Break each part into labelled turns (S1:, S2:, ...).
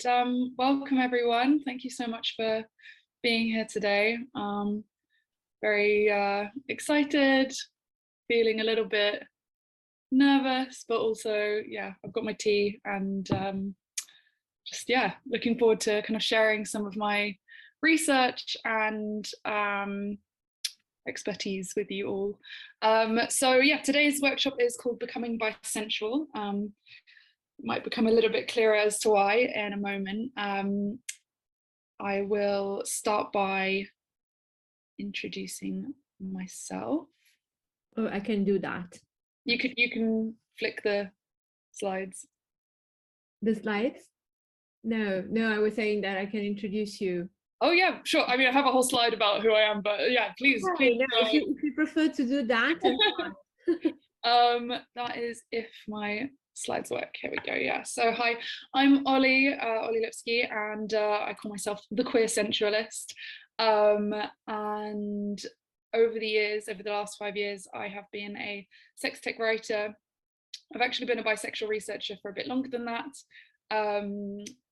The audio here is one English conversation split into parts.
S1: Welcome everyone. Thank you so much for being here today. Very excited, feeling a little bit nervous, but also, yeah, I've got my tea and just, yeah, looking forward to kind of sharing some of my research and expertise with you all. So yeah, today's workshop is called Becoming Bisexual. Might become a little bit clearer as to why in a moment. I will start by introducing myself.
S2: Oh, I can do that.
S1: You can flick the slides.
S2: The slides? No, I was saying that I can introduce you.
S1: Oh yeah, sure. I mean, I have a whole slide about who I am, but yeah, please.
S2: No, if you prefer to do that.
S1: That is if my slides work. Here we go. Yeah. So hi, I'm Ollie Lipski, and I call myself the Queer Sensualist. And over the last 5 years, I have been a sex tech writer. I've actually been a bisexual researcher for a bit longer than that.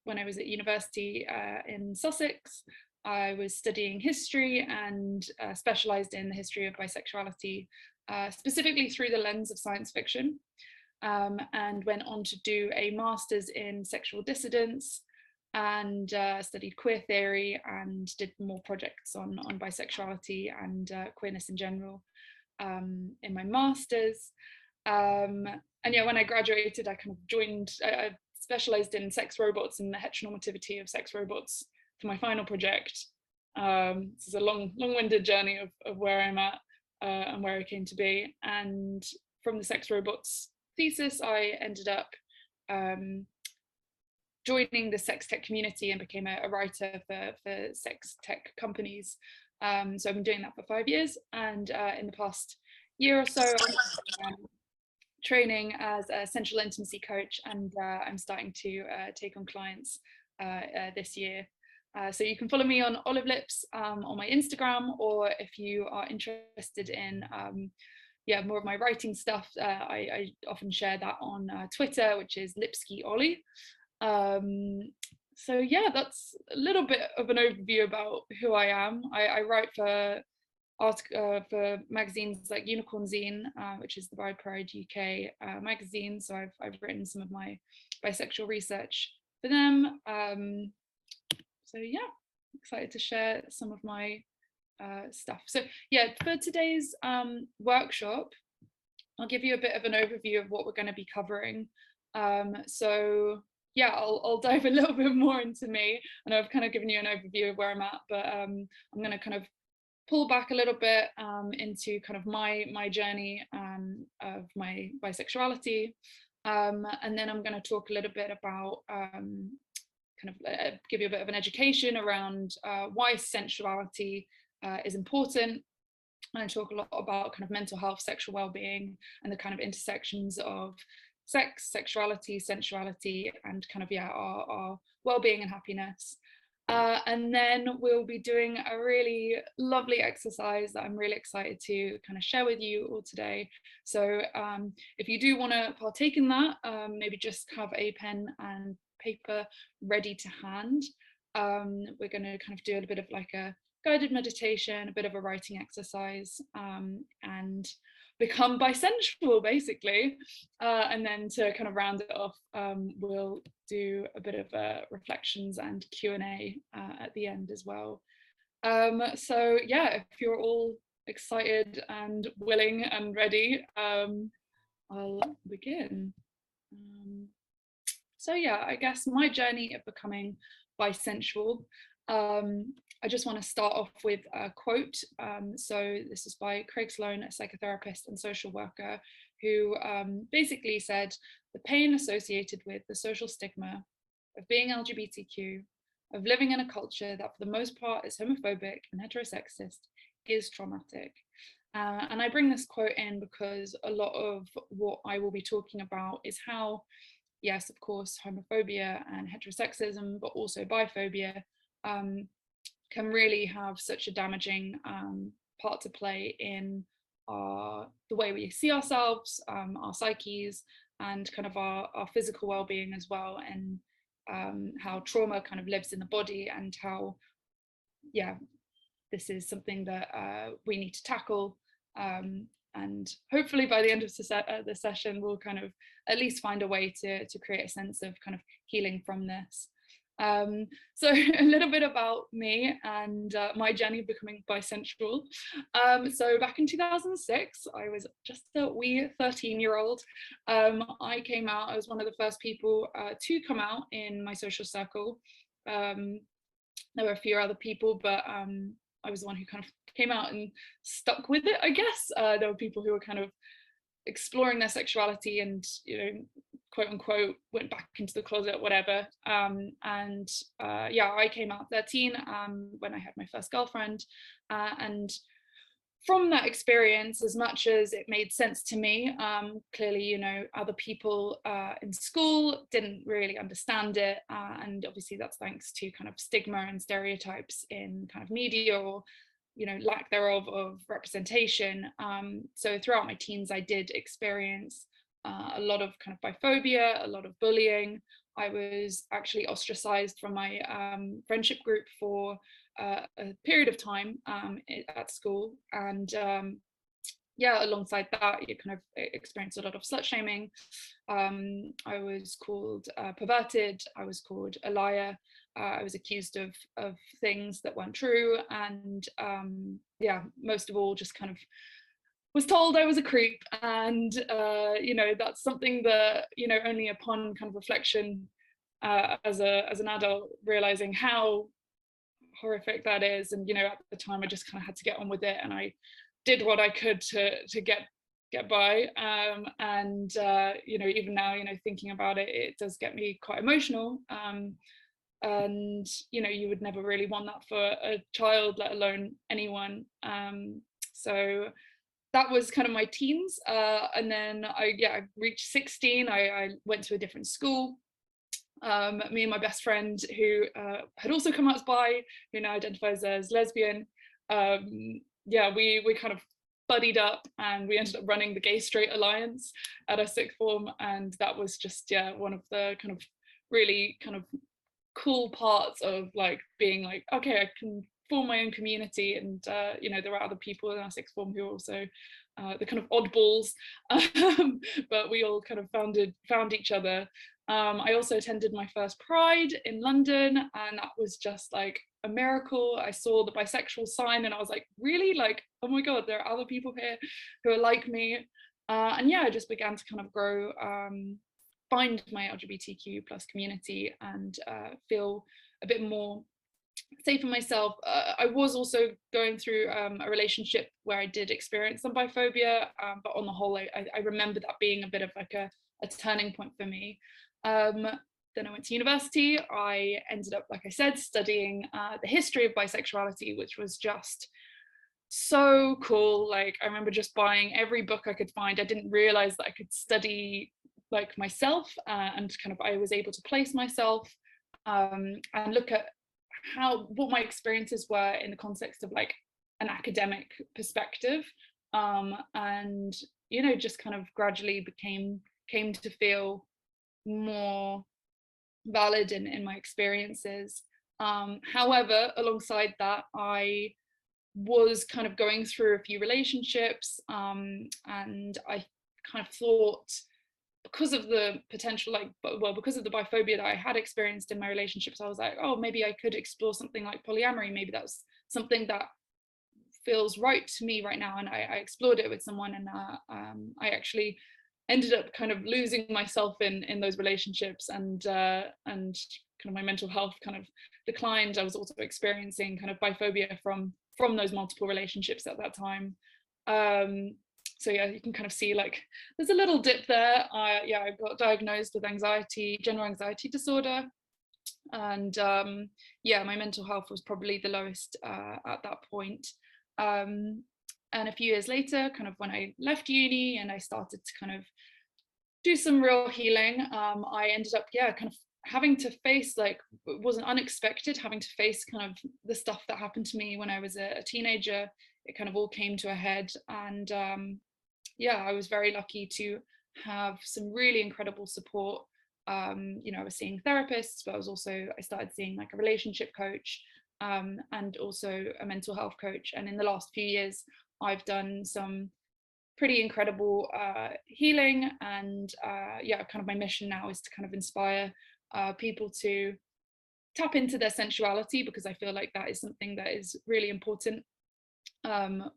S1: When I was at university in Sussex, I was studying history and specialised in the history of bisexuality, specifically through the lens of science fiction, and went on to do a master's in sexual dissidence and studied queer theory and did more projects on bisexuality and queerness in general in my master's. And yeah, when I graduated, I kind of joined, I specialised in sex robots and the heteronormativity of sex robots for my final project. This is a long-winded journey of where I'm at and where I came to be. And from the sex robots thesis, I ended up joining the sex tech community and became a writer for sex tech companies. So I've been doing that for 5 years, and in the past year or so, I'm training as a sensual intimacy coach, and I'm starting to take on clients this year. So you can follow me on Olive Lips on my Instagram, or if you are interested in more of my writing stuff, I often share that on Twitter, which is Lipski Ollie. So yeah, that's a little bit of an overview about who I am. I write for magazines like Unicorn Zine, which is the Bride Pride UK magazine. So I've written some of my bisexual research for them. So yeah, excited to share some of my stuff. So yeah, for today's workshop, I'll give you a bit of an overview of what we're going to be covering. So yeah, I'll dive a little bit more into me. I know I've kind of given you an overview of where I'm at, but I'm going to kind of pull back a little bit into kind of my journey of my bisexuality, and then I'm going to talk a little bit about give you a bit of an education around why sensuality is important, and I talk a lot about kind of mental health, sexual well-being, and the kind of intersections of sex, sexuality, sensuality, and kind of our well-being and happiness. And then we'll be doing a really lovely exercise that I'm really excited to kind of share with you all today. So if you do want to partake in that, maybe just have a pen and paper ready to hand. We're going to kind of do a bit of like a guided meditation, a bit of a writing exercise, and become bisexual basically. And then to kind of round it off, we'll do a bit of reflections and Q&A at the end as well. So yeah, if you're all excited and willing and ready, I'll begin. So yeah, I guess my journey of becoming bisexual, I just want to start off with a quote. So this is by Craig Sloan, a psychotherapist and social worker, who basically said, the pain associated with the social stigma of being LGBTQ, of living in a culture that for the most part is homophobic and heterosexist, is traumatic. And I bring this quote in because a lot of what I will be talking about is how, yes, of course, homophobia and heterosexism, but also biphobia can really have such a damaging part to play in the way we see ourselves, our psyches, and kind of our physical well-being as well. And how trauma kind of lives in the body, and how, yeah, this is something that we need to tackle. And hopefully by the end of the session, we'll kind of at least find a way to create a sense of kind of healing from this. So a little bit about me and my journey of becoming bisexual. So back in 2006, I was just a wee 13-year-old. I came out, I was one of the first people to come out in my social circle. There were a few other people, but I was the one who kind of came out and stuck with it, I guess. There were people who were kind of exploring their sexuality and, you know, quote unquote, went back into the closet, whatever. Yeah, I came out 13 when I had my first girlfriend. And from that experience, as much as it made sense to me, clearly, you know, other people in school didn't really understand it. And obviously that's thanks to kind of stigma and stereotypes in kind of media, or, you know, lack thereof of representation. So throughout my teens, I did experience a lot of kind of biphobia, a lot of bullying. I was actually ostracized from my friendship group for a period of time at school. And yeah, alongside that, you kind of experience a lot of slut shaming. I was called perverted, I was called a liar, I was accused of things that weren't true. And yeah, most of all, just kind of was told I was a creep. And you know, that's something that, you know, only upon kind of reflection as an adult, realizing how horrific that is. And, you know, at the time I just kind of had to get on with it, and I did what I could to get by. And you know, even now, you know, thinking about it, it does get me quite emotional. And you know, you would never really want that for a child, let alone anyone. So that was kind of my teens. And then I reached 16. I went to a different school. Me and my best friend, who had also come out as bi, who now identifies as lesbian, yeah, we kind of buddied up, and we ended up running the Gay Straight Alliance at our sixth form. And that was just, yeah, one of the kind of really kind of cool parts of like being like, okay, I can form my own community. And you know, there were other people in our sixth form who were also the kind of oddballs, but we all kind of found each other. I also attended my first Pride in London, and that was just like a miracle. I saw the bisexual sign and I was like, really? Like, oh my God, there are other people here who are like me. And yeah, I just began to kind of grow, find my LGBTQ plus community, and feel a bit more safe in myself. I was also going through a relationship where I did experience some biphobia, but on the whole, I remember that being a bit of like a turning point for me. Then I went to university. I ended up, like I said, studying the history of bisexuality, which was just so cool. Like, I remember just buying every book I could find. I didn't realize that I could study like myself, and kind of I was able to place myself and look at what my experiences were in the context of like an academic perspective, and you know, just kind of gradually came to feel more valid in my experiences. However, alongside that, I was kind of going through a few relationships, and I kind of thought, because of the potential, like, well, because of the biphobia that I had experienced in my relationships, I was like, oh, maybe I could explore something like polyamory. Maybe that's something that feels right to me right now. And I explored it with someone, and I actually ended up kind of losing myself in those relationships, and kind of my mental health kind of declined. I was also experiencing kind of biphobia from those multiple relationships at that time. So yeah, you can kind of see like there's a little dip there. Yeah, I got diagnosed with general anxiety disorder, and yeah, my mental health was probably the lowest at that point. And a few years later, kind of when I left uni and I started to kind of do some real healing, I ended up, yeah, kind of having to face, like, it wasn't unexpected, having to face kind of the stuff that happened to me when I was a teenager. It kind of all came to a head. And yeah, I was very lucky to have some really incredible support you know, I was seeing therapists, but I started seeing like a relationship coach, and also a mental health coach. And in the last few years, I've done some pretty incredible healing, and yeah, kind of my mission now is to kind of inspire people to tap into their sensuality, because I feel like that is something that is really important,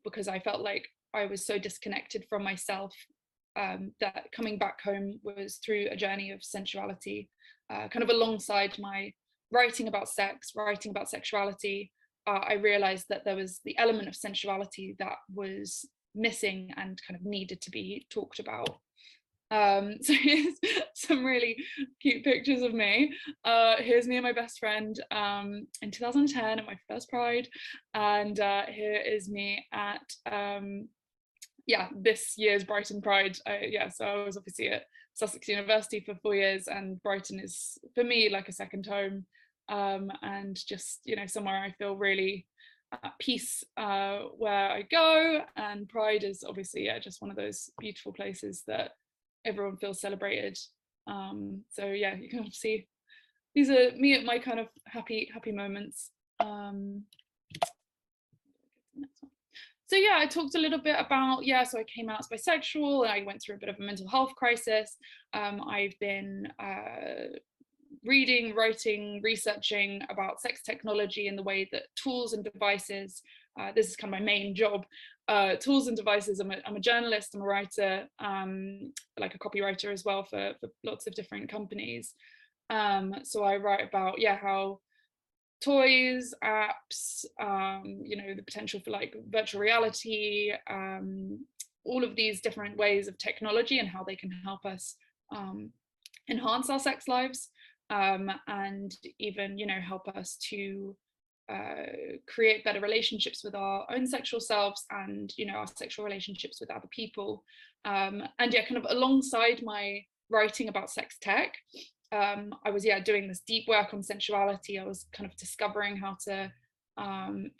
S1: because I felt like I was so disconnected from myself, that coming back home was through a journey of sensuality, kind of alongside my writing about sex, writing about sexuality. I realized that there was the element of sensuality that was missing and kind of needed to be talked about. So here's some really cute pictures of me. Here's me and my best friend in 2010 at my first Pride, and here is me at yeah, this year's Brighton Pride. Yeah, so I was obviously at Sussex University for 4 years, and Brighton is for me like a second home, and just, you know, somewhere I feel really at peace where I go. And Pride is obviously, yeah, just one of those beautiful places that everyone feels celebrated. So yeah, you can see these are me at my kind of happy moments. So yeah, I talked a little bit about, yeah, so I came out as bisexual and I went through a bit of a mental health crisis. I've been reading, writing, researching about sex technology and the way that tools and devices, this is kind of my main job, tools and devices. I'm a journalist, I'm a writer, like a copywriter as well for lots of different companies. So I write about, yeah, how toys, apps, you know, the potential for like virtual reality, all of these different ways of technology and how they can help us enhance our sex lives, and even, you know, help us to create better relationships with our own sexual selves and, you know, our sexual relationships with other people. And yeah, kind of alongside my writing about sex tech, I was, yeah, doing this deep work on sensuality. I was kind of discovering how to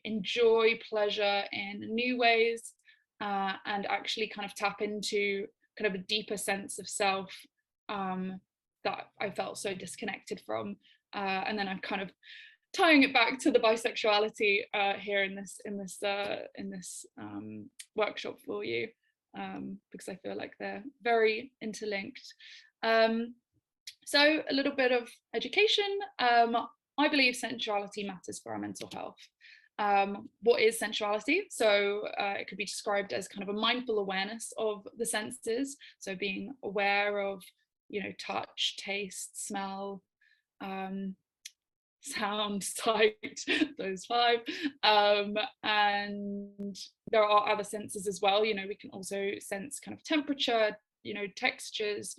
S1: enjoy pleasure in new ways, and actually kind of tap into kind of a deeper sense of self that I felt so disconnected from. And then I'm kind of tying it back to the bisexuality here in this workshop for you, because I feel like they're very interlinked. So a little bit of education. I believe sensuality matters for our mental health. What is sensuality? So it could be described as kind of a mindful awareness of the senses. So being aware of, you know, touch, taste, smell, sound, sight, those five. And there are other senses as well. You know, we can also sense kind of temperature, you know, textures.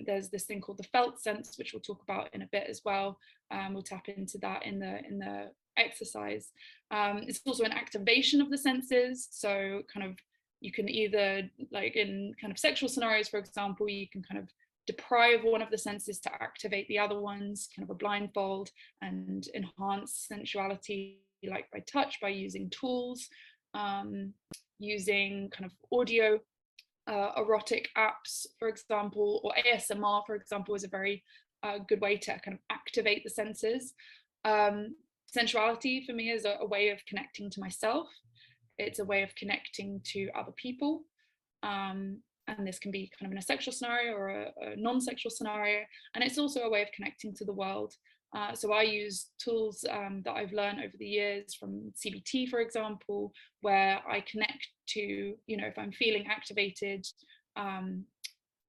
S1: There's this thing called the felt sense, which we'll talk about in a bit as well. We'll tap into that in the exercise. It's also an activation of the senses. So kind of you can either, like in kind of sexual scenarios, for example, you can kind of deprive one of the senses to activate the other ones, kind of a blindfold, and enhance sensuality, like by touch, by using tools, using kind of audio, erotic apps, for example, or ASMR, for example, is a very good way to kind of activate the senses. Sensuality for me is a way of connecting to myself. It's a way of connecting to other people. And this can be kind of in a sexual scenario or a non-sexual scenario. And it's also a way of connecting to the world. So I use tools that I've learned over the years from CBT, for example, where I connect to, you know, if I'm feeling activated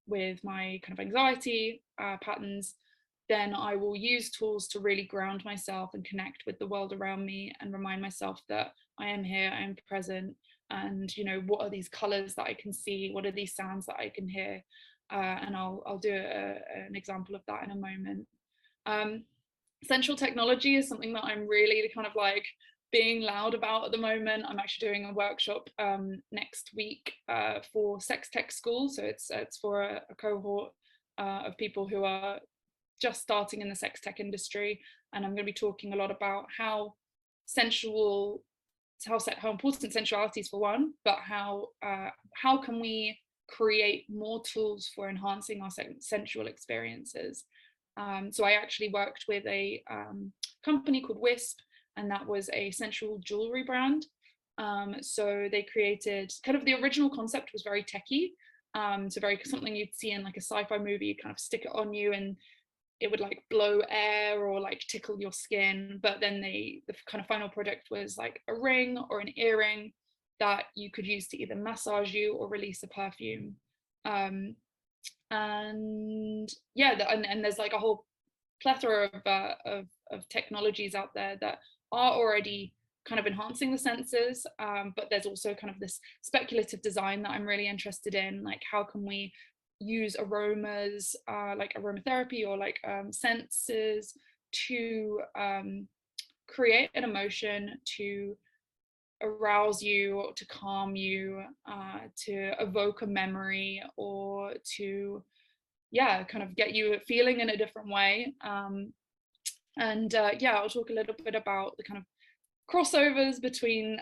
S1: with my kind of anxiety patterns, then I will use tools to really ground myself and connect with the world around me and remind myself that I am here, I am present, and, you know, what are these colors that I can see, what are these sounds that I can hear, and I'll do an example of that in a moment. Sensual technology is something that I'm really kind of like being loud about at the moment. I'm actually doing a workshop next week for sex tech school, so it's for a cohort of people who are just starting in the sex tech industry, and I'm going to be talking a lot about how important sensuality is for one, but how can we create more tools for enhancing our sensual experiences. So I actually worked with a company called Wisp, and that was a sensual jewelry brand. So they created kind of, the original concept was very techie. So very something you'd see in like a sci-fi movie. You kind of stick it on you and it would like blow air or like tickle your skin. But then the kind of final product was like a ring or an earring that you could use to either massage you or release a perfume. And yeah, and there's like a whole plethora of technologies out there that are already kind of enhancing the senses, but there's also kind of this speculative design that I'm really interested in, like how can we use aromas, like aromatherapy or like senses to create an emotion, to arouse you, to calm you, to evoke a memory, or to kind of get you feeling in a different way. I'll talk a little bit about the kind of crossovers between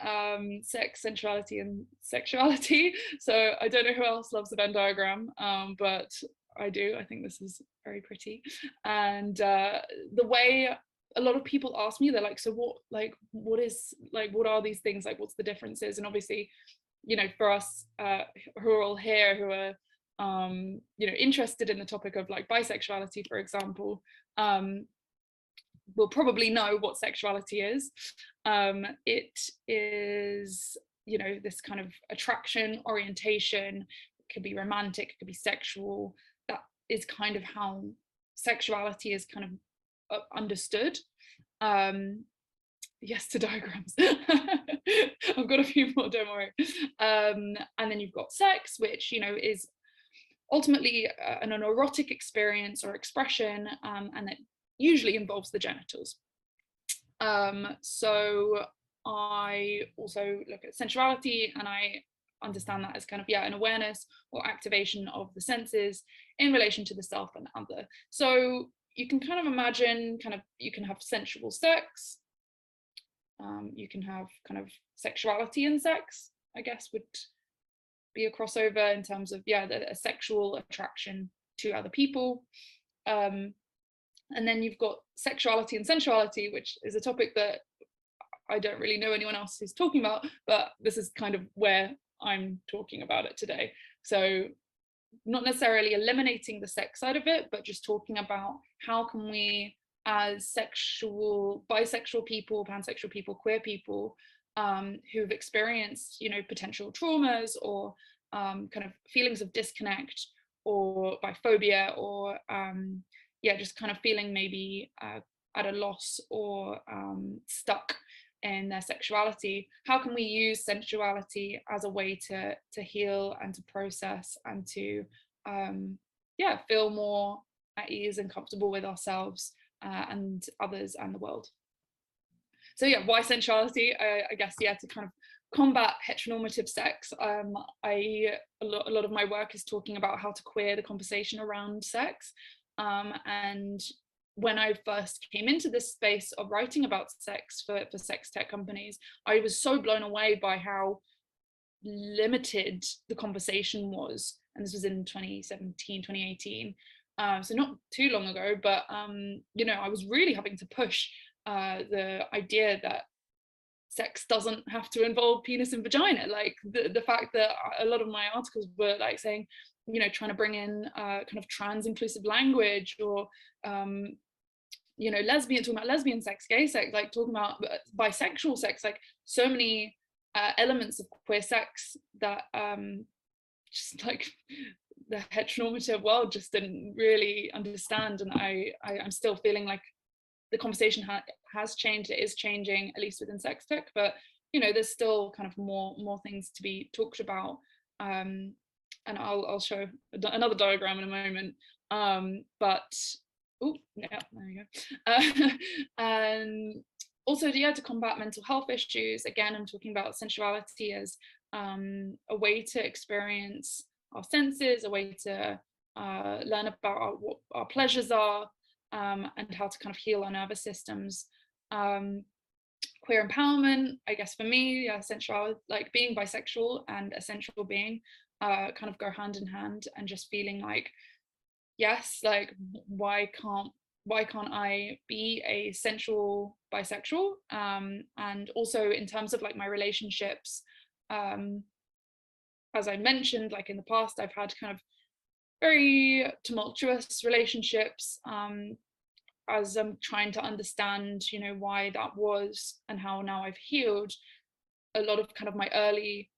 S1: sex, sensuality, and sexuality. So I don't know who else loves the Venn diagram, but I do. I think this is very pretty. And the way a lot of people ask me, they're like, so what are these things? Like, what's the differences? And obviously, you know, for us who are all here, who are you know, interested in the topic of like bisexuality, for example, will probably know what sexuality is. It is, you know, this kind of attraction, orientation. It could be romantic, it could be sexual. That is kind of how sexuality is kind of understood. Yes to diagrams. I've got a few more, don't worry. And then you've got sex, which, you know, is ultimately an erotic experience or expression, and that usually involves the genitals. So I also look at sensuality, and I understand that as kind of, an awareness or activation of the senses in relation to the self and other. So you can kind of imagine, you can have sensual sex, you can have kind of sexuality and sex, I guess would be a crossover in terms of, a sexual attraction to other people. And then you've got sexuality and sensuality, which is a topic that I don't really know anyone else who's talking about, but this is kind of where I'm talking about it today. So not necessarily eliminating the sex side of it, but just talking about how can we, as sexual, bisexual people, pansexual people, queer people, who've experienced, you know, potential traumas or kind of feelings of disconnect or biphobia or just kind of feeling maybe at a loss or stuck in their sexuality, how can we use sensuality as a way to heal and to process and to feel more at ease and comfortable with ourselves and others and the world. So why sensuality? I guess to kind of combat heteronormative sex. A lot of my work is talking about how to queer the conversation around sex. And when I first came into this space of writing about sex for sex tech companies, I was so blown away by how limited the conversation was. And this was in 2017, 2018. So not too long ago, but you know, I was really having to push the idea that sex doesn't have to involve penis and vagina. Like the fact that a lot of my articles were like saying, you know, trying to bring in kind of trans inclusive language, or you know, talking about lesbian sex, gay sex, like talking about bisexual sex, like so many elements of queer sex that just like the heteronormative world just didn't really understand. And I'm still feeling like the conversation has changed. It is changing, at least within sex tech, but you know, there's still kind of more things to be talked about. And I'll show another diagram in a moment. But oh yeah, there you go. And also, to combat mental health issues, again, I'm talking about sensuality as a way to experience our senses, a way to learn about what our pleasures are, and how to kind of heal our nervous systems. Queer empowerment, I guess for me, sensuality, like being bisexual and a sensual being, kind of go hand in hand, and just feeling like, yes, like why can't I be a sensual bisexual? And also in terms of like my relationships, as I mentioned, like in the past, I've had kind of very tumultuous relationships, as I'm trying to understand, you know, why that was and how now I've healed. A lot of kind of my early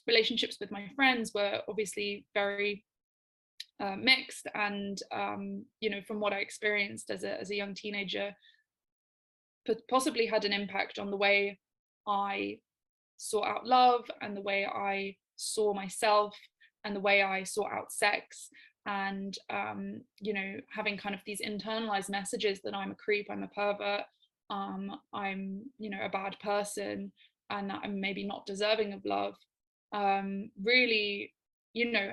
S1: relationships with my friends were obviously very mixed, and you know, from what I experienced as a young teenager, possibly had an impact on the way I sought out love, and the way I saw myself, and the way I sought out sex. And you know, having kind of these internalized messages that I'm a creep, I'm a pervert, I'm, you know, a bad person, and that I'm maybe not deserving of love, really, you know,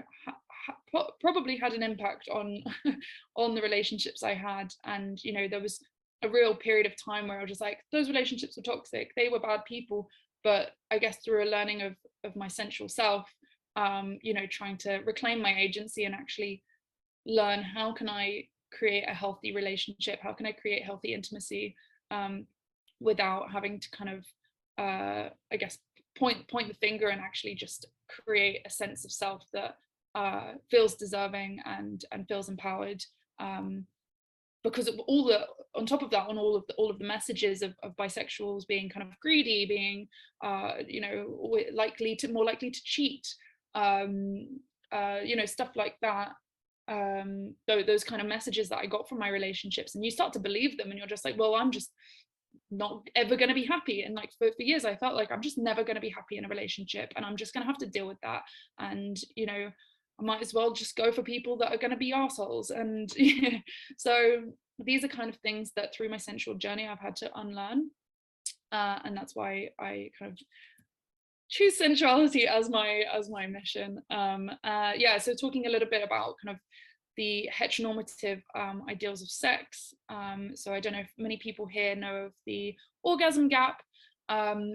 S1: probably had an impact on on the relationships I had. And you know, there was a real period of time where I was just like, those relationships were toxic, they were bad people. But I guess through a learning of my sensual self, you know, trying to reclaim my agency and actually learn, how can I create a healthy relationship, how can I create healthy intimacy, without having to kind of I guess point the finger, and actually just create a sense of self that feels deserving and feels empowered, because of all the, on top of that, on all of the messages of bisexuals being kind of greedy, being you know, more likely to cheat, you know, stuff like that. Those kind of messages that I got from my relationships, and you start to believe them, and you're just like, well, I'm just not ever going to be happy. And like for years I felt like I'm just never going to be happy in a relationship, and I'm just going to have to deal with that. And you know, I might as well just go for people that are going to be assholes. And yeah, so these are kind of things that through my sensual journey I've had to unlearn, and that's why I kind of choose sensuality as my mission. Yeah, so talking a little bit about kind of the heteronormative ideals of sex. So I don't know if many people here know of the orgasm gap.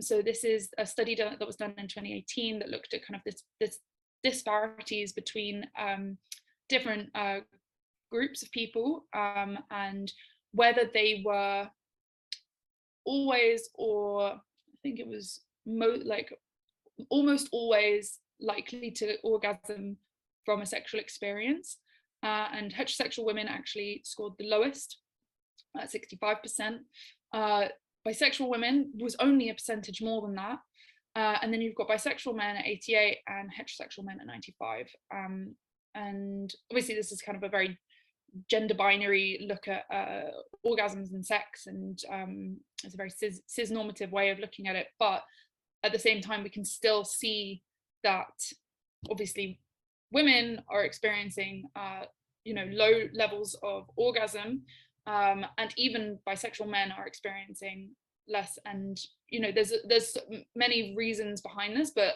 S1: So this is a study that was done in 2018 that looked at kind of this disparities between different groups of people, and whether they were always, or I think it was almost always likely to orgasm from a sexual experience. And heterosexual women actually scored the lowest at 65%. Bisexual women was only a percentage more than that. And then you've got bisexual men at 88 and heterosexual men at 95. And obviously this is kind of a very gender binary look at orgasms and sex, and it's a very cis normative way of looking at it. But at the same time, we can still see that obviously women are experiencing you know, low levels of orgasm, and even bisexual men are experiencing less. And you know, there's many reasons behind this, but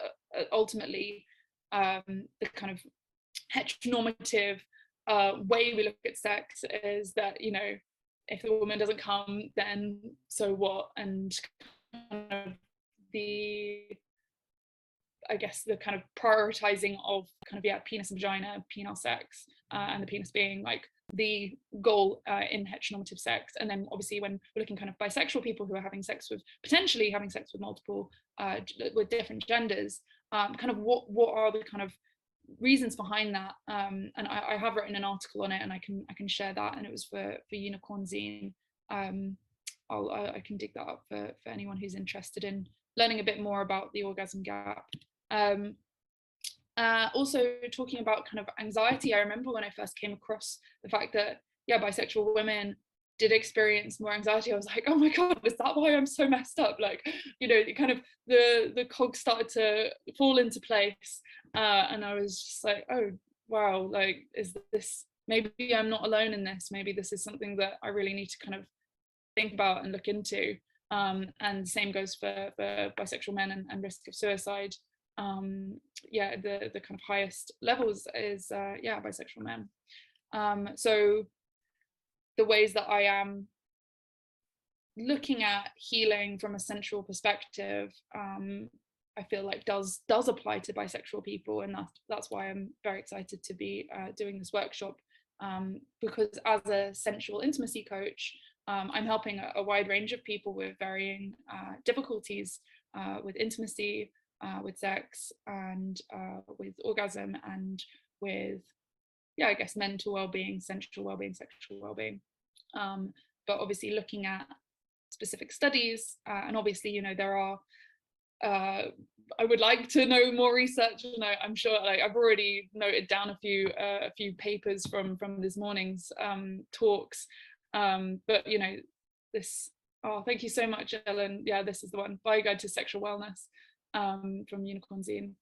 S1: ultimately the kind of heteronormative way we look at sex is that, you know, if the woman doesn't come, then so what? And kind of the, I guess, the kind of prioritizing of kind of, yeah, penis and vagina, penile sex, and the penis being like the goal in heteronormative sex. And then obviously when we're looking kind of bisexual people who are having sex with, potentially having sex with multiple, with different genders, kind of what are the kind of reasons behind that? And I have written an article on it, and I can share that, and it was for Unicorn Zine. I can dig that up for anyone who's interested in learning a bit more about the orgasm gap. Also talking about kind of anxiety, I remember when I first came across the fact that, yeah, bisexual women did experience more anxiety. I was like, oh my God, is that why I'm so messed up? Like, you know, kind of the cogs started to fall into place, and I was just like, oh wow, like, is this, maybe I'm not alone in this, maybe this is something that I really need to kind of think about and look into. And the same goes for bisexual men and risk of suicide. Yeah, the kind of highest levels is yeah, bisexual men. So the ways that I am looking at healing from a sensual perspective, I feel like does apply to bisexual people, and that's why I'm very excited to be doing this workshop, because as a sensual intimacy coach, I'm helping a wide range of people with varying difficulties with intimacy, with sex, and with orgasm, and with, yeah, I guess mental well-being, sensual well-being, sexual well-being. But obviously looking at specific studies, and obviously, you know, there are, I would like to know more research, and I'm sure, like, I've already noted down a few papers from this morning's talks, but you know, this, oh, thank you so much, Ellen. Yeah, this is the one, Bio Guide to Sexual Wellness, from Unicorn Zine.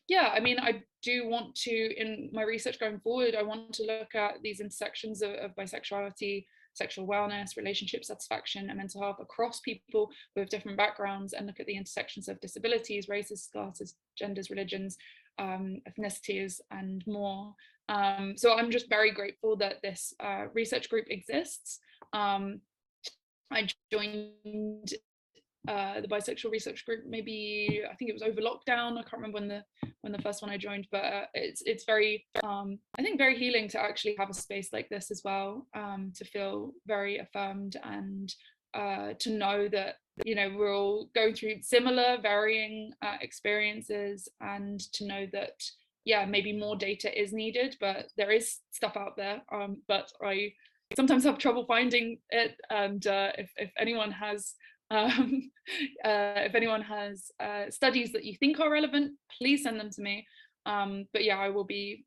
S1: Yeah, I mean, I do want to, in my research going forward, I want to look at these intersections of bisexuality, sexual wellness, relationship satisfaction, and mental health across people with different backgrounds, and look at the intersections of disabilities, races, classes, genders, religions, ethnicities, and more. So I'm just very grateful that this research group exists. I joined the bisexual research group, maybe, I think it was over lockdown. I can't remember when the first one I joined, but it's very, I think, very healing to actually have a space like this as well, to feel very affirmed, and to know that, you know, we're all going through similar varying experiences, and to know that, yeah, maybe more data is needed, but there is stuff out there, but I sometimes have trouble finding it, and if anyone has if anyone has studies that you think are relevant, please send them to me. But yeah, I will be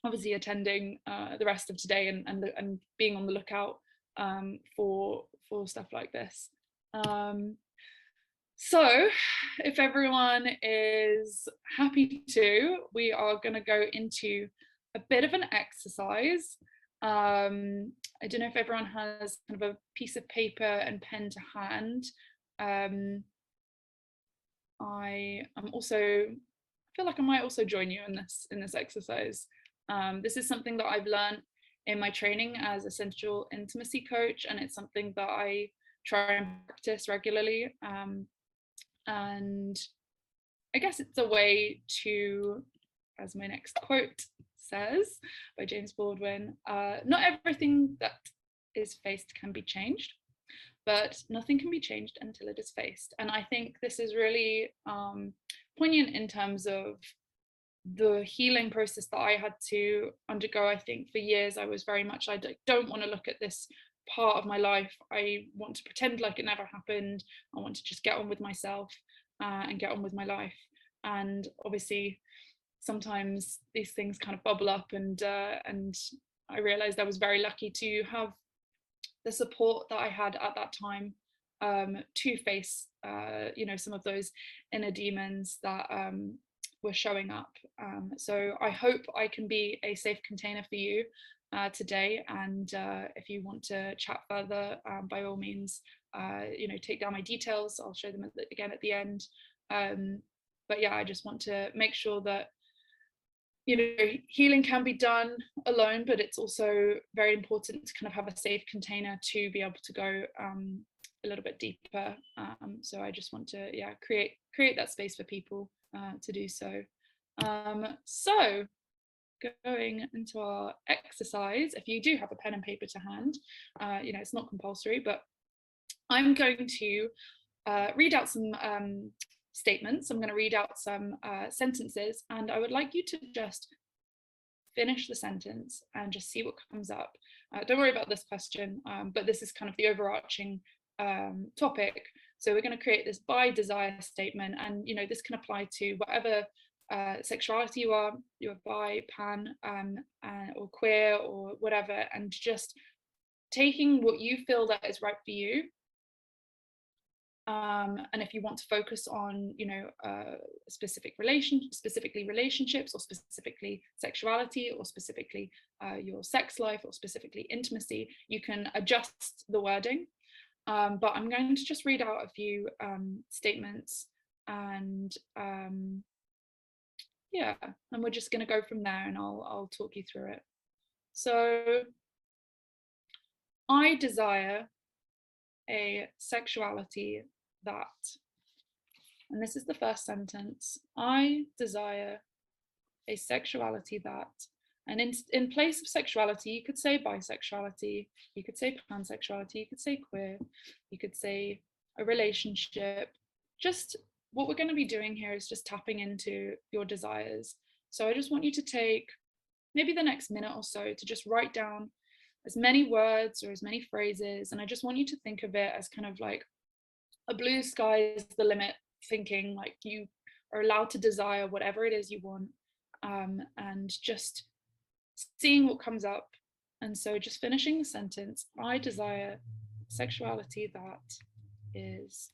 S1: obviously attending the rest of today, and being on the lookout for stuff like this. So if everyone is happy to, we are going to go into a bit of an exercise. I don't know if everyone has kind of a piece of paper and pen to hand. I feel like I might also join you in this exercise. This is something that I've learned in my training as a sensual intimacy coach, and it's something that I try and practice regularly. And I guess it's a way to, as my next quote says by James Baldwin, not everything that is faced can be changed, but nothing can be changed until it is faced. And I think this is really poignant in terms of the healing process that I had to undergo. I think for years I was very much, I don't want to look at this part of my life. I want to pretend like it never happened. I want to just get on with myself and get on with my life. And obviously sometimes these things kind of bubble up, and I realized I was very lucky to have the support that I had at that time to face you know, some of those inner demons that were showing up. So I hope I can be a safe container for you today, and if you want to chat further, by all means, you know, take down my details. I'll show them again at the end. But yeah, I just want to make sure that, you know, healing can be done alone, but it's also very important to kind of have a safe container to be able to go a little bit deeper. So I just want to, yeah, create that space for people to do so. So going into our exercise, if you do have a pen and paper to hand, you know, it's not compulsory, but I'm going to read out some statements. I'm going to read out some sentences, and I would like you to just finish the sentence and just see what comes up. Don't worry about this question, but this is kind of the overarching topic. So we're going to create this by desire statement, and you know, this can apply to whatever sexuality you are bi, pan, or queer, or whatever, and just taking what you feel that is right for you. And if you want to focus on, you know, specifically relationships, or specifically sexuality, or specifically your sex life, or specifically intimacy, you can adjust the wording. But I'm going to just read out a few statements, and yeah, and we're just going to go from there, and I'll talk you through it. So, I desire a sexuality that And this is the first sentence. I desire a sexuality that, and in place of sexuality, you could say bisexuality, you could say pansexuality, you could say queer, you could say a relationship. Just what we're going to be doing here is just tapping into your desires. So I just want you to take maybe the next minute or so to just write down as many words or as many phrases. And I just want you to think of it as kind of like a blue sky is the limit thinking, like you are allowed to desire whatever it is you want, and just seeing what comes up. And so just finishing the sentence, I desire sexuality that is.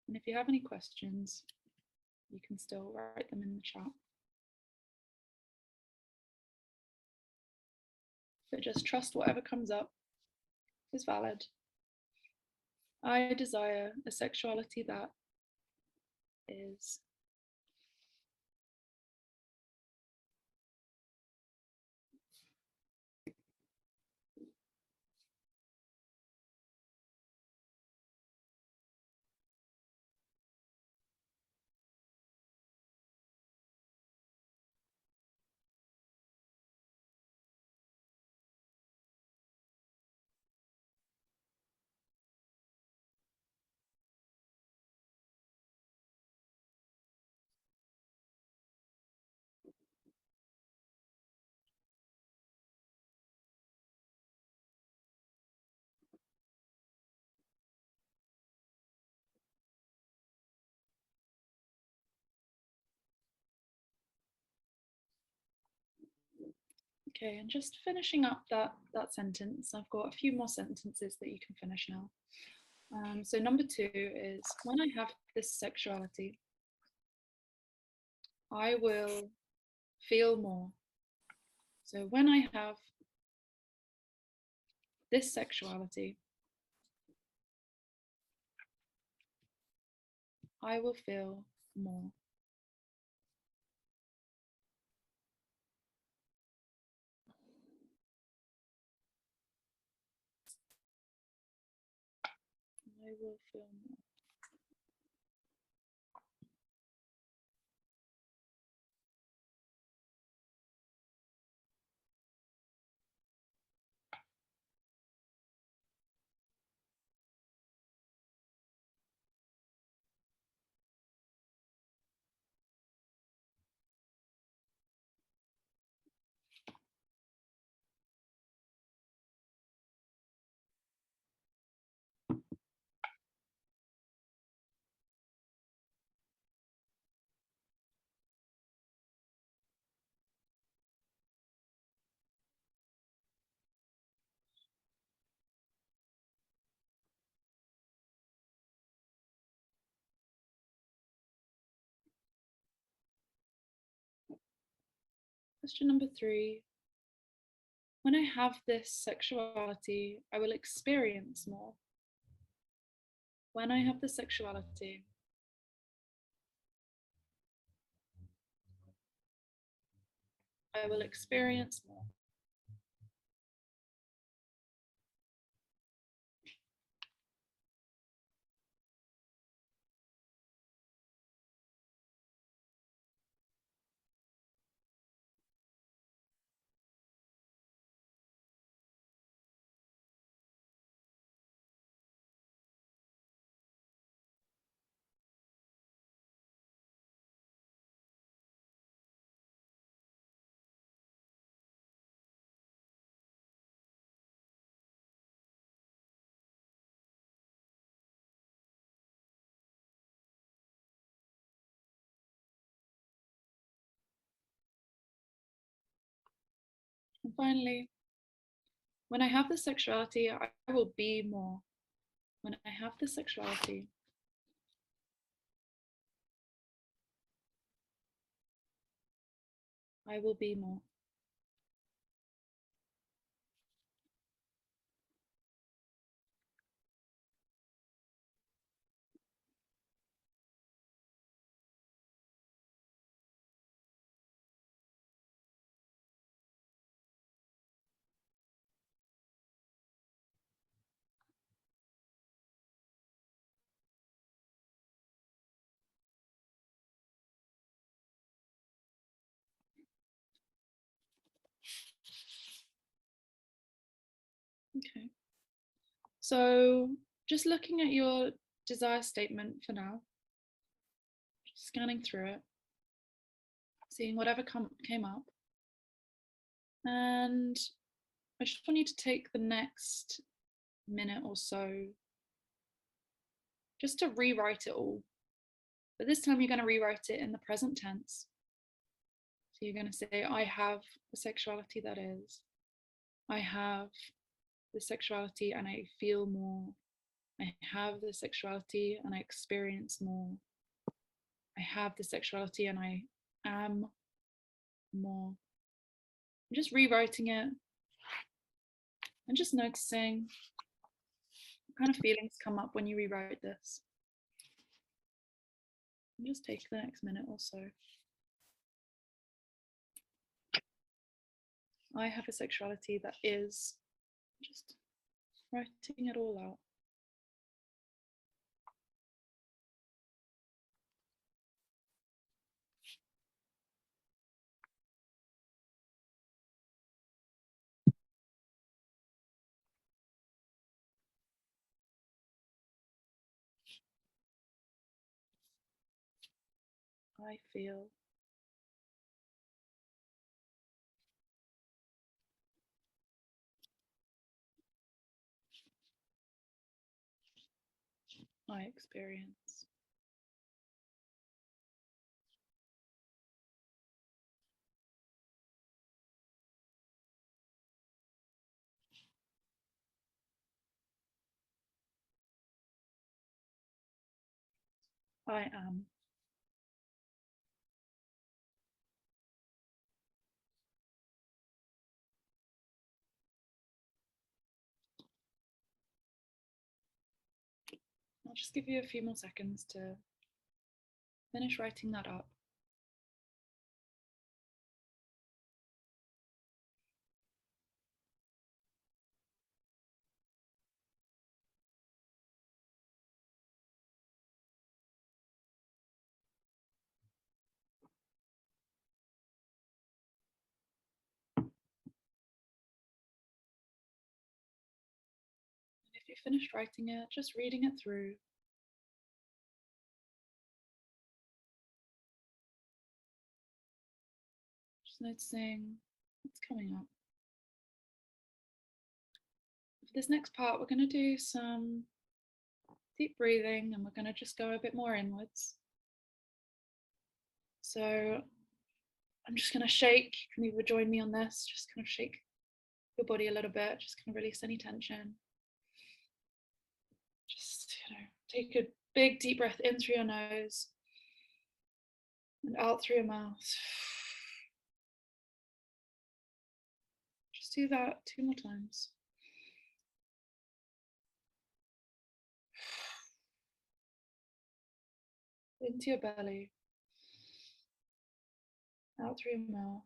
S1: And if you have any questions, you can still write them in the chat. But just trust whatever comes up is valid. I desire a sexuality that is. Okay, and just finishing up that sentence, I've got a few more sentences that you can finish now. So number 2 is, when I have this sexuality, I will feel more. So when I have this sexuality, I will feel more. I will feel more. Question number 3. When I have this sexuality, I will experience more. When I have this sexuality, I will experience more. And finally, when I have this sexuality, I will be more. When I have this sexuality, I will be more. Okay. So just looking at your desire statement for now, just scanning through it, seeing whatever came up. And I just want you to take the next minute or so just to rewrite it all. But this time you're going to rewrite it in the present tense. So you're going to say, I have the sexuality that is. I have the sexuality and I feel more. I have the sexuality and I experience more. I have the sexuality and I am more. I'm just rewriting it and just noticing what kind of feelings come up when you rewrite this. And just take the next minute or so. I have a sexuality that is, just writing it all out. I feel. I experience. I am. I'll just give you a few more seconds to finish writing that up. If you finished writing it, just reading it through. Just noticing what's coming up. For this next part, we're going to do some deep breathing and we're going to just go a bit more inwards. So I'm just going to shake. You can either join me on this, just kind of shake your body a little bit, just kind of release any tension. Just, take a big deep breath in through your nose and out through your mouth. Just do that 2 more times. Into your belly, out through your mouth.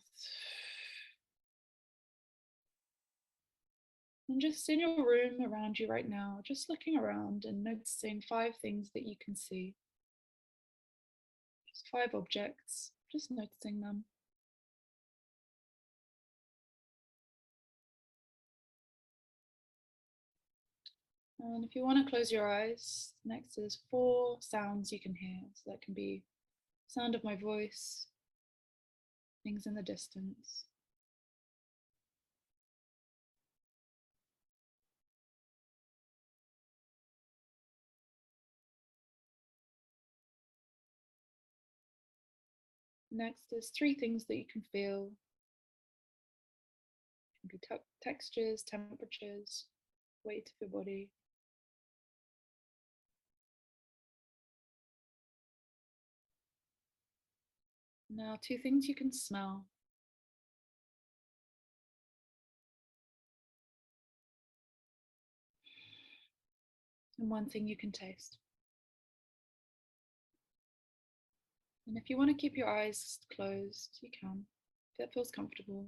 S1: And just in your room around you right now, just looking around and noticing 5 things that you can see. Just 5 objects, just noticing them. And if you want to close your eyes, next is 4 sounds you can hear. So that can be sound of my voice, things in the distance. Next is 3 things that you can feel. It can be textures, temperatures, weight of your body. Now 2 things you can smell. And 1 thing you can taste. And if you want to keep your eyes closed, you can, if that feels comfortable.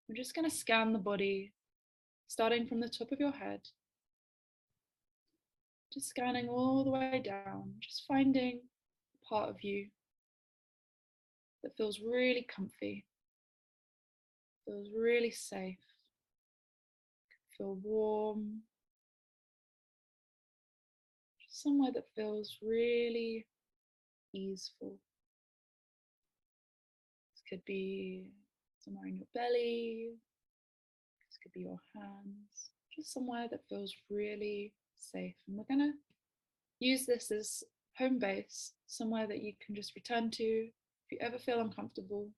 S1: We're just going to scan the body, starting from the top of your head, just scanning all the way down, just finding a part of you that feels really comfy, feels really safe, feel warm, just somewhere that feels really easeful. This could be somewhere in your belly, this could be your hands, just somewhere that feels really safe. And we're going to use this as home base, somewhere that you can just return to if you ever feel uncomfortable.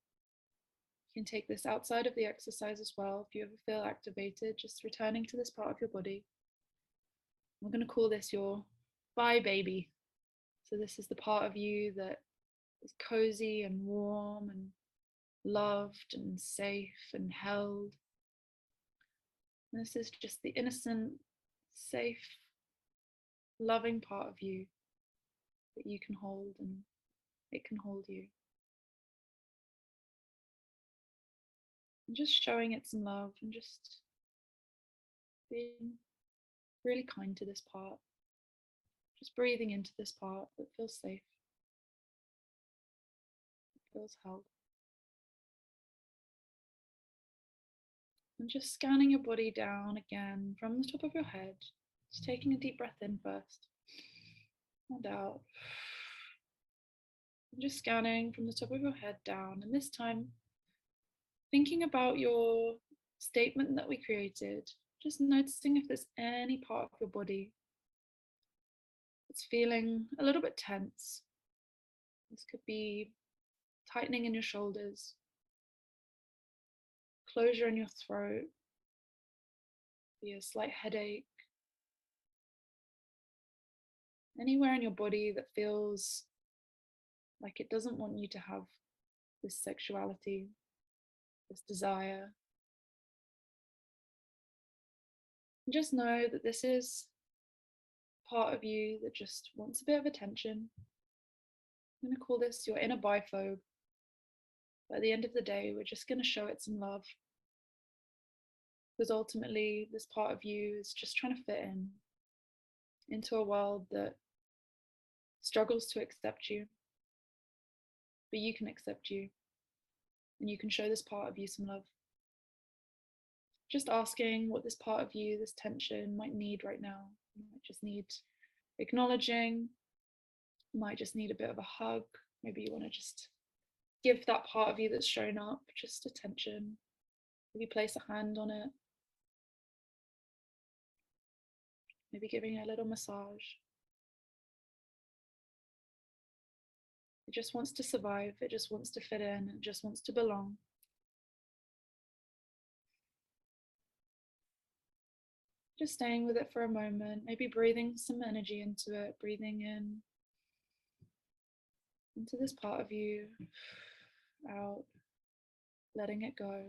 S1: You can take this outside of the exercise as well. If you ever feel activated, just returning to this part of your body. We're going to call this your bye baby. So this is the part of you that is cozy and warm and loved and safe and held. And this is just the innocent, safe, loving part of you that you can hold, and it can hold you. And just showing it some love and just being really kind to this part. Just breathing into this part that feels safe, feels held. And just scanning your body down again from the top of your head. Just taking a deep breath in first and out. And just scanning from the top of your head down. And this time, thinking about your statement that we created, just noticing if there's any part of your body that's feeling a little bit tense. This could be tightening in your shoulders, closure in your throat, be a slight headache, anywhere in your body that feels like it doesn't want you to have this sexuality, this desire. And just know that this is part of you that just wants a bit of attention. I'm going to call this your inner biphobe. But at the end of the day, we're just going to show it some love. Because ultimately, this part of you is just trying to fit in into a world that struggles to accept you. But you can accept you. And you can show this part of you some love. Just asking what this part of you, this tension, might need right now. You might just need acknowledging. You might just need a bit of a hug. Maybe you want to just give that part of you that's shown up just attention. Maybe place a hand on it. Maybe giving it a little massage. It just wants to survive. It just wants to fit in. It just wants to belong. Just staying with it for a moment, maybe breathing some energy into it, breathing in into this part of you, out, letting it go,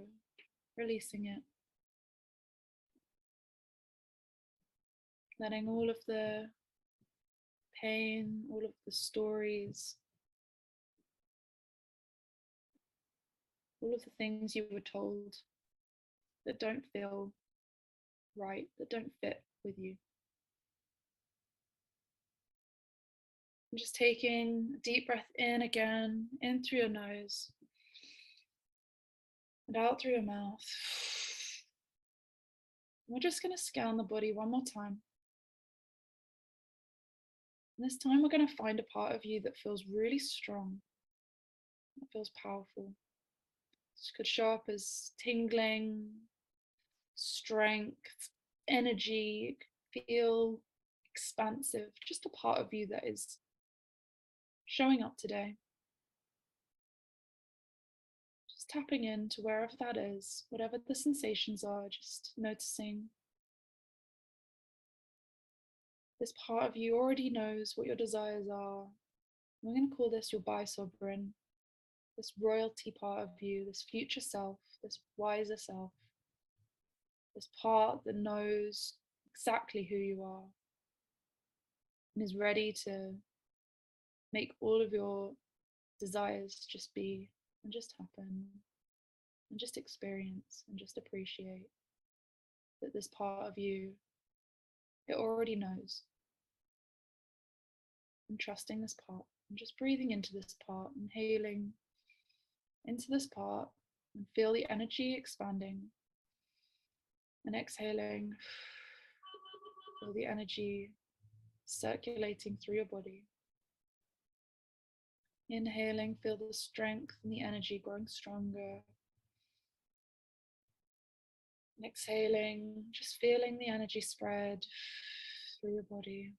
S1: releasing it. Letting all of the pain, all of the stories, all of the things you were told that don't feel right, that don't fit with you. And just taking a deep breath in again, in through your nose and out through your mouth. We're just going to scan the body one more time. And this time we're going to find a part of you that feels really strong, that feels powerful. This could show up as tingling, strength, energy, feel expansive, just a part of you that is showing up today. Just tapping into wherever that is, whatever the sensations are, just noticing. This part of you already knows what your desires are. We're going to call this your bi-sovereign, this royalty part of you, this future self, this wiser self, this part that knows exactly who you are and is ready to make all of your desires just be and just happen and just experience and just appreciate that this part of you, it already knows. And trusting this part and just breathing into this part, inhaling into this part and feel the energy expanding. And exhaling, feel the energy circulating through your body. Inhaling, feel the strength and the energy growing stronger. And exhaling, just feeling the energy spread through your body.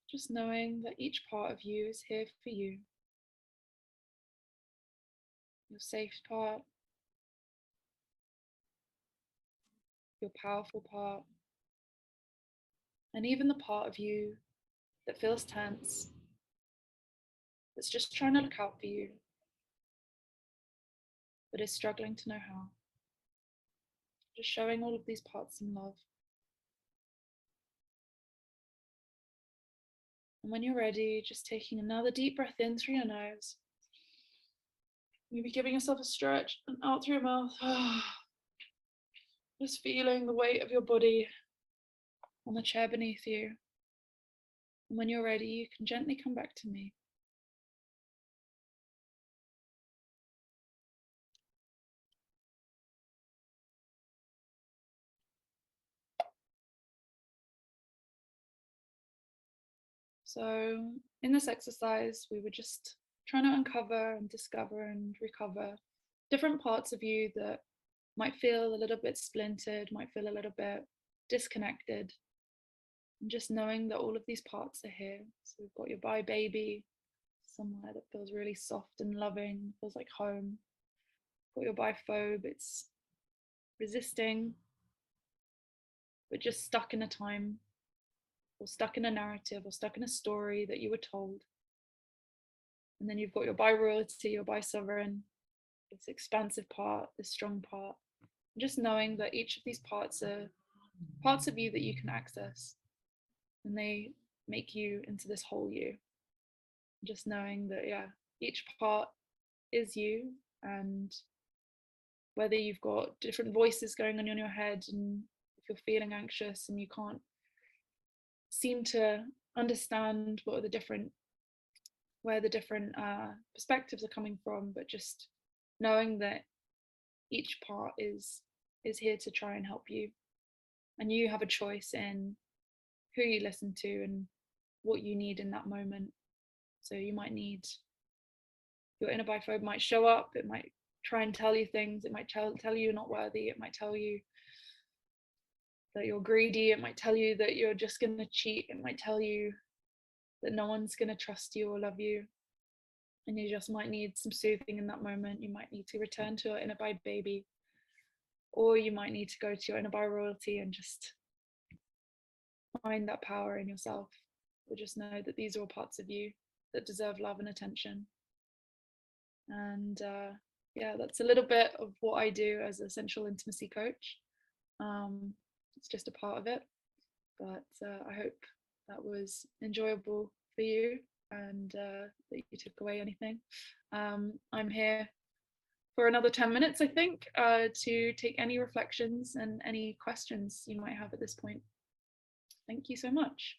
S1: Just knowing that each part of you is here for you. Your safe part, your powerful part, and even the part of you that feels tense, that's just trying to look out for you, but is struggling to know how. Just showing all of these parts some love. And when you're ready, just taking another deep breath in through your nose. Maybe giving yourself a stretch and out through your mouth. Just feeling the weight of your body on the chair beneath you. And when you're ready, you can gently come back to me. So in this exercise, we were just trying to uncover and discover and recover different parts of you that might feel a little bit splintered, might feel a little bit disconnected. And just knowing that all of these parts are here. So we've got your bi baby, somewhere that feels really soft and loving, feels like home. Got your biphobe, it's resisting, but just stuck in a time, or stuck in a narrative, or stuck in a story that you were told. And then you've got your bi-royalty, your bi-sovereign, this expansive part, this strong part. Just knowing that each of these parts are parts of you that you can access, and they make you into this whole you. Just knowing that, yeah, each part is you, and whether you've got different voices going on in your head, and if you're feeling anxious and you can't seem to understand where the different perspectives are coming from, but just knowing that each part is here to try and help you, and you have a choice in who you listen to and what you need in that moment. So you might need, your inner biphobe might show up, it might try and tell you things, it might tell you you're not worthy, it might tell you that you're greedy, it might tell you that you're just going to cheat, it might tell you that no one's going to trust you or love you, and you just might need some soothing in that moment. You might need to return to your inner bi baby, or you might need to go to your inner bi royalty and just find that power in yourself, or just know that these are all parts of you that deserve love and attention. And yeah, that's a little bit of what I do as a sensual intimacy coach. It's just a part of it, but I hope that was enjoyable for you, and that you took away anything. I'm here for another 10 minutes, I think, to take any reflections and any questions you might have at this point. Thank you so much.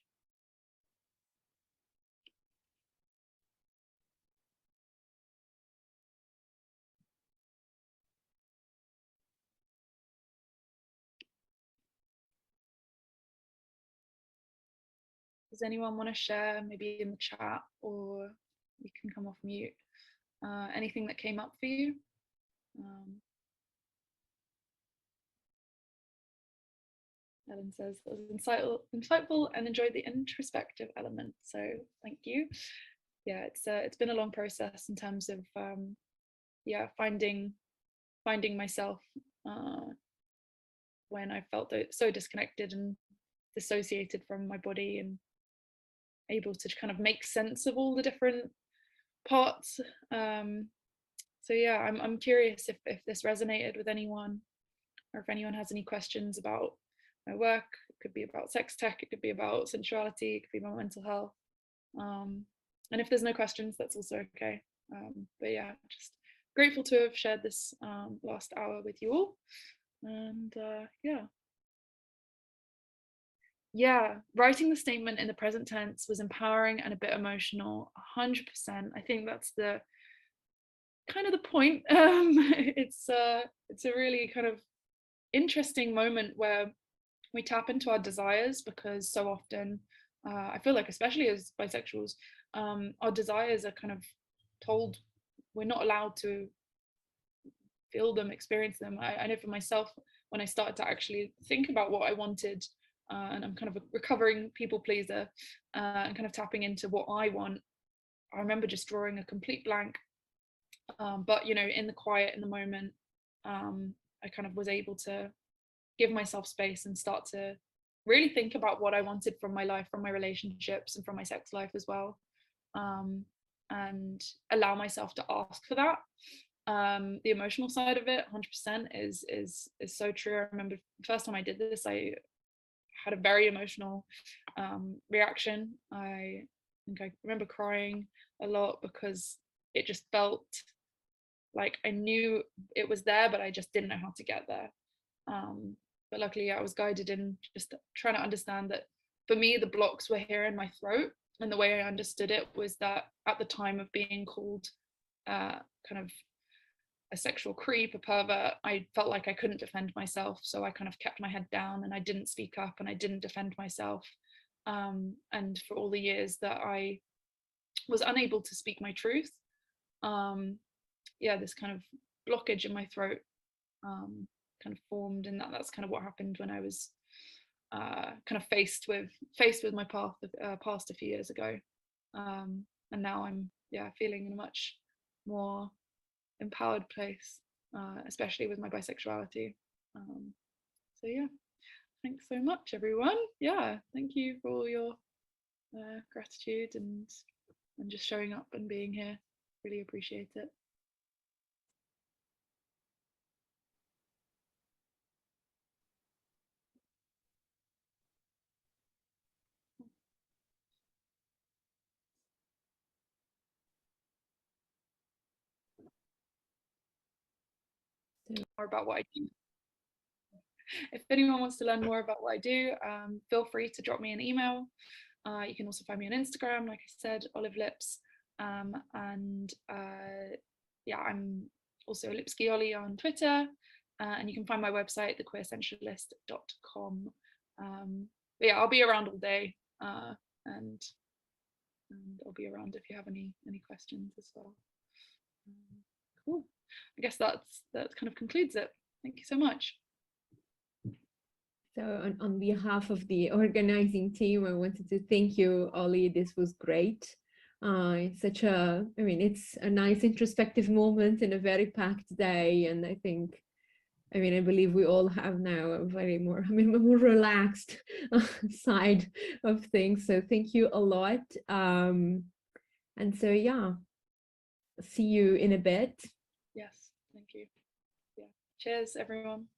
S1: Does anyone want to share, maybe in the chat, or you can come off mute, anything that came up for you? Ellen says that was insightful and enjoyed the introspective element. So thank you. Yeah, it's been a long process in terms of yeah, finding myself when I felt so disconnected and dissociated from my body, and able to kind of make sense of all the different parts. So yeah, I'm curious if this resonated with anyone, or if anyone has any questions about my work. It could be about sex tech, it could be about sensuality, it could be about mental health. And if there's no questions, that's also okay. But yeah, just grateful to have shared this last hour with you all. And yeah, writing the statement in the present tense was empowering and a bit emotional, 100%. I think that's kind of the point. It's a really kind of interesting moment where we tap into our desires, because so often I feel like, especially as bisexuals, our desires are kind of told we're not allowed to feel them, experience them. I know for myself, when I started to actually think about what I wanted, and I'm kind of a recovering people pleaser, and kind of tapping into what I want, I remember just drawing a complete blank. But you know, in the quiet, in the moment, I kind of was able to give myself space and start to really think about what I wanted from my life, from my relationships, and from my sex life as well, and allow myself to ask for that. The emotional side of it, 100%, is so true. I remember the first time I did this, I had a very emotional reaction. I think I remember crying a lot, because it just felt like I knew it was there, but I just didn't know how to get there. But luckily I was guided in just trying to understand that for me, the blocks were here in my throat. And the way I understood it was that at the time of being called kind of a sexual creep, a pervert, I felt like I couldn't defend myself. So I kind of kept my head down and I didn't speak up and I didn't defend myself. And for all the years that I was unable to speak my truth, yeah, this kind of blockage in my throat kind of formed, and that's kind of what happened when I was kind of faced with my past a few years ago, and now I'm feeling in a much more empowered place, especially with my bisexuality. So yeah, thanks so much, everyone. Yeah, thank you for all your gratitude and just showing up and being here. Really appreciate it. More about what I do. If anyone wants to learn more about what I do, feel free to drop me an email. You can also find me on Instagram, like I said, Olive Lips. And yeah, I'm also Lipski Ollie on Twitter. And you can find my website, thequeersensualist.com. But yeah, I'll be around all day. And I'll be around if you have any questions as well. Cool. I guess that kind of concludes it. Thank you so much.
S2: So on behalf of the organizing team, I wanted to thank you, Ollie. This was great. It's such a, I mean, it's a nice introspective moment in a very packed day. And I think, I mean, I believe we all have now a very more, I mean, more relaxed side of things. So thank you a lot. And so, yeah, see you in a bit.
S1: Yes, thank you. Yeah. Cheers, everyone.